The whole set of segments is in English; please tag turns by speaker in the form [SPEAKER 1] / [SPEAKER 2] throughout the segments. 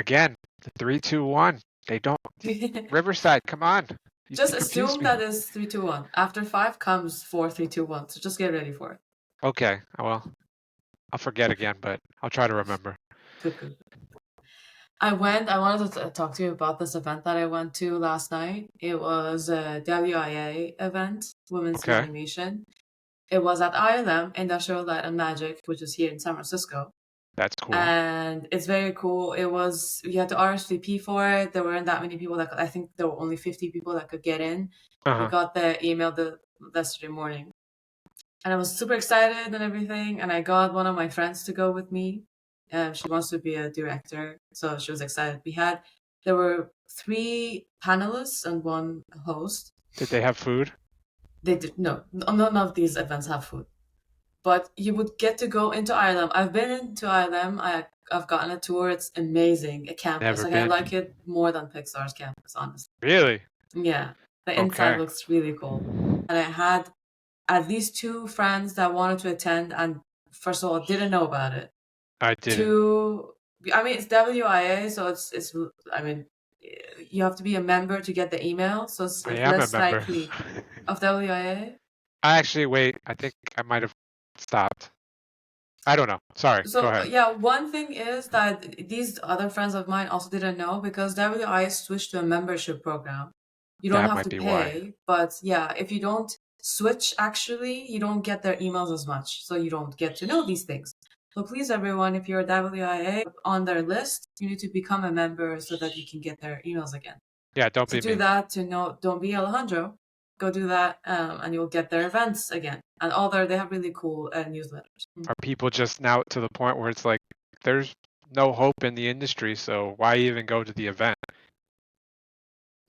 [SPEAKER 1] Again, the 3-2-1. They don't. Riverside, come on. You
[SPEAKER 2] Just
[SPEAKER 1] confused
[SPEAKER 2] assume
[SPEAKER 1] me.
[SPEAKER 2] that it's 3-2-1. After 5 comes 4-3-2-1. So just get ready for it.
[SPEAKER 1] Okay, well, I'll forget again, but I'll try to remember.
[SPEAKER 2] Good, good. I wanted to talk to you about this event that I went to last night. It was a WIA event, Women's in
[SPEAKER 1] Okay,
[SPEAKER 2] Animation. It was at ILM, Industrial Light and Magic, which is here in San Francisco.
[SPEAKER 1] that's cool.
[SPEAKER 2] And it's very cool. You had to RSVP for it. There weren't that many people I think there were only 50 people that could get in. We
[SPEAKER 1] Uh-huh.
[SPEAKER 2] got the email yesterday morning. And I was super excited and everything. And I got one of my friends to go with me. She wants to be a director, so she was excited. There were 3 panelists and 1 host.
[SPEAKER 1] Did they have food?
[SPEAKER 2] They did none of these events have food, but you would get to go into ILM. I've been into ILM. I've gotten a tour. It's amazing. A campus.
[SPEAKER 1] Never
[SPEAKER 2] Like I
[SPEAKER 1] been.
[SPEAKER 2] like it more than Pixar's campus, honestly.
[SPEAKER 1] Really?
[SPEAKER 2] Yeah, the inside
[SPEAKER 1] Okay.
[SPEAKER 2] looks really cool. And I had at least 2 friends that wanted to attend, and first of all, didn't know about it.
[SPEAKER 1] I didn't.
[SPEAKER 2] 2, I mean, it's WIA, so it's. I mean, you have to be a member to get the email, so
[SPEAKER 1] I
[SPEAKER 2] it's
[SPEAKER 1] am a
[SPEAKER 2] less
[SPEAKER 1] member.
[SPEAKER 2] likely of WIA.
[SPEAKER 1] Wait, I think I might have stopped. I don't know. Sorry, go
[SPEAKER 2] So
[SPEAKER 1] ahead.
[SPEAKER 2] yeah, one thing is that these other friends of mine also didn't know because WI switched to a membership program. You don't
[SPEAKER 1] That
[SPEAKER 2] have
[SPEAKER 1] might
[SPEAKER 2] to
[SPEAKER 1] be why.
[SPEAKER 2] pay, but yeah, if you don't switch, actually, you don't get their emails as much, so you don't get to know these things. So please, everyone, if you're a WIA on their list, you need to become a member so that you can get their emails again.
[SPEAKER 1] Yeah, don't
[SPEAKER 2] To
[SPEAKER 1] be
[SPEAKER 2] do
[SPEAKER 1] me.
[SPEAKER 2] that, don't be Alejandro. Go do that, and you'll get their events again. And they have really cool newsletters.
[SPEAKER 1] Are people just now to the point where it's like there's no hope in the industry, so why even go to the event?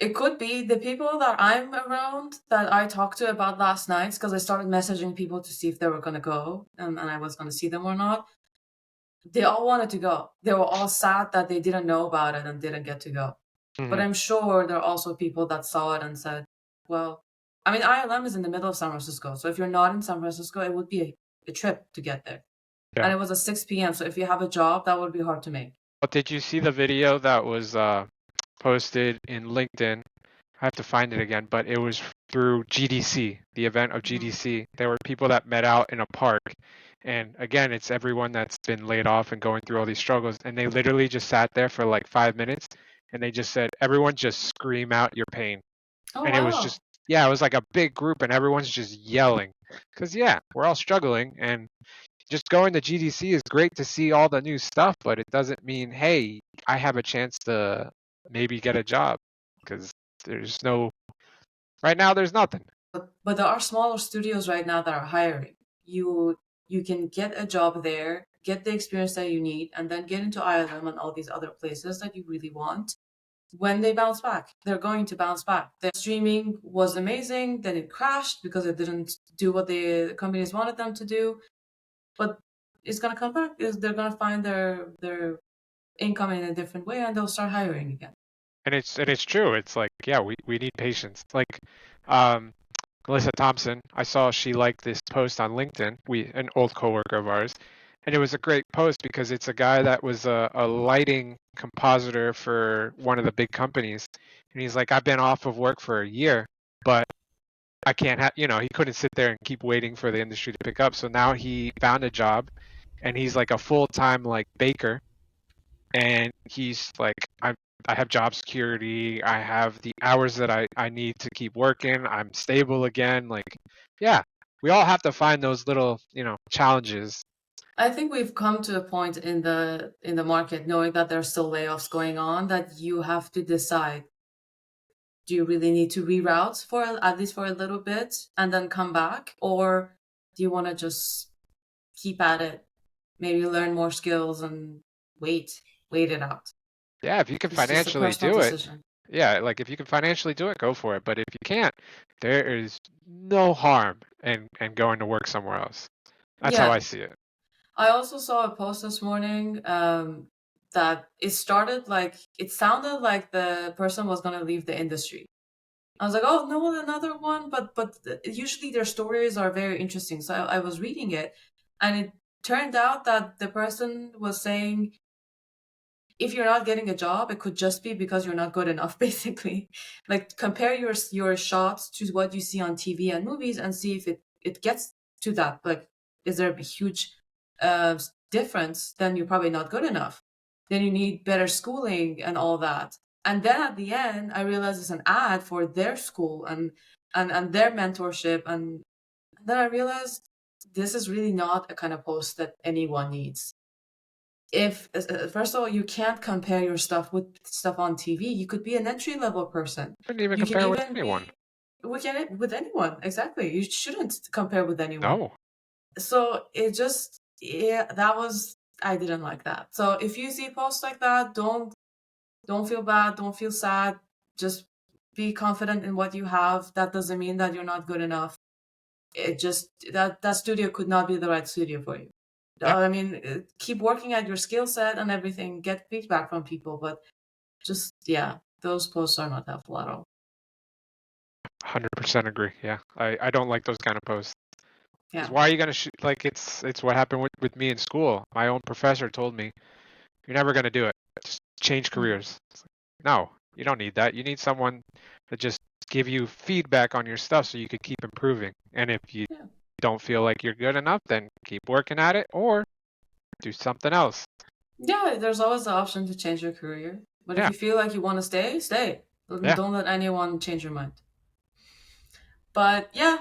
[SPEAKER 2] It could be the people that I'm around that I talked to about last night because I started messaging people to see if they were going to go and I was going to see them or not. They all wanted to go. They were all sad that they didn't know about it and didn't get to go. But
[SPEAKER 1] Hmm.
[SPEAKER 2] I'm sure there are also people that saw it and said, well, I mean, ILM is in the middle of San Francisco. So if you're not in San Francisco, it would be a trip to get there. And
[SPEAKER 1] Yeah.
[SPEAKER 2] it was at 6 p.m. So if you have a job, that would be hard to make.
[SPEAKER 1] But did you see the video that was posted in LinkedIn? I have to find it again, but it was through GDC, the event of
[SPEAKER 2] Mhm.
[SPEAKER 1] GDC. There were people that met out in a park. And again, it's everyone that's been laid off and going through all these struggles. And they literally just sat there for like 5 minutes and they just said, everyone just scream out your pain.
[SPEAKER 2] Oh,
[SPEAKER 1] And it was
[SPEAKER 2] wow.
[SPEAKER 1] just, yeah, it was like a big group and everyone's just yelling. Because, yeah, we're all struggling. And just going to GDC is great to see all the new stuff, but it doesn't mean, hey, I have a chance to maybe get a job. Because there's no, right now, there's nothing.
[SPEAKER 2] But there are smaller studios right now that are hiring. You can get a job there, get the experience that you need, and then get into ILM and all these other places that you really want. When they bounce back, they're going to bounce back. The streaming was amazing, then it crashed because it didn't do what the companies wanted them to do. But it's gonna come back. They're gonna find their income in a different way, and they'll start hiring again.
[SPEAKER 1] And it's true. It's like, yeah, we need patience. Like, um, Melissa Thompson, I saw she liked this post on LinkedIn, an old coworker of ours, and it was a great post because it's a guy that was a lighting compositor for one of the big companies, and he's like, I've been off of work for a year, but I can't have, he couldn't sit there and keep waiting for the industry to pick up, so now he found a job, and he's like a full-time like baker, and he's like, I have job security. I have the hours that I need to keep working. I'm stable again. Like, yeah, we all have to find those little, challenges.
[SPEAKER 2] I think we've come to a point in the market, knowing that there's still layoffs going on, that you have to decide, do you really need to reroute for at least for a little bit and then come back, or do you want to just keep at it, maybe learn more skills and wait it out?
[SPEAKER 1] Yeah, if you can
[SPEAKER 2] It's just a
[SPEAKER 1] financially
[SPEAKER 2] personal
[SPEAKER 1] do it,
[SPEAKER 2] decision.
[SPEAKER 1] yeah, like if you can financially do it, go for it. But if you can't, there is no harm in going to work somewhere else. That's how I
[SPEAKER 2] Yeah,
[SPEAKER 1] see it.
[SPEAKER 2] I also saw a post this morning that it sounded like the person was going to leave the industry. I was like, oh no, another one. But usually their stories are very interesting. So I was reading it, and it turned out that the person was saying if you're not getting a job, it could just be because you're not good enough, basically. Like compare your shots to what you see on TV and movies and see if it gets to that. Like, is there a huge difference? Then you're probably not good enough. Then you need better schooling and all that. And then at the end, I realized it's an ad for their school and their mentorship. And then I realized this is really not a kind of post that anyone needs. If first of all, you can't compare your stuff with stuff on TV. You could be an entry level person.
[SPEAKER 1] Couldn't even
[SPEAKER 2] You can
[SPEAKER 1] compare with
[SPEAKER 2] even
[SPEAKER 1] anyone.
[SPEAKER 2] be with anyone. Exactly. You shouldn't compare with anyone.
[SPEAKER 1] No.
[SPEAKER 2] So it just, yeah, that was, I didn't like that. So if you see posts like that, don't feel bad, don't feel sad. Just be confident in what you have. That doesn't mean that you're not good enough. It just, that studio could not be the right studio for you.
[SPEAKER 1] Yeah.
[SPEAKER 2] I mean, keep working at your skill set and everything. Get feedback from people, but just, yeah, those posts are not helpful at all.
[SPEAKER 1] 100% agree. Yeah. I don't like those kind of posts. Because
[SPEAKER 2] Yeah.
[SPEAKER 1] why are you gonna like it's what happened with me in school. My own professor told me, "You're never gonna do it. Just change
[SPEAKER 2] Mm.
[SPEAKER 1] careers." It's like, no, you don't need that. You need someone to just give you feedback on your stuff so you could keep improving. And if you
[SPEAKER 2] Yeah.
[SPEAKER 1] don't feel like you're good enough, then keep working at it or do something else.
[SPEAKER 2] Yeah, there's always the option to change your career. But if
[SPEAKER 1] Yeah.
[SPEAKER 2] you feel like you want to stay, stay.
[SPEAKER 1] Yeah.
[SPEAKER 2] Don't let anyone change your mind. But yeah,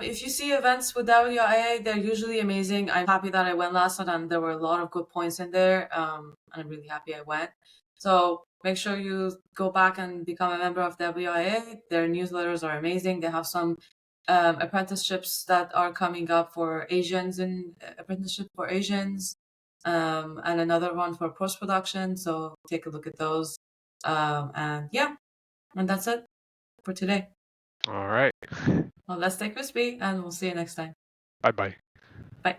[SPEAKER 2] if you see events with WIA, they're usually amazing. I'm happy that I went last night and there were a lot of good points in there. And I'm really happy I went. So make sure you go back and become a member of WIA. Their newsletters are amazing. They have some apprenticeships that are coming up for Asians and apprenticeship for Asians, and another one for post production. So take a look at those. And yeah, and that's it for today.
[SPEAKER 1] All right.
[SPEAKER 2] Well, let's stay crispy, and we'll see you next time.
[SPEAKER 1] Bye bye.
[SPEAKER 2] Bye.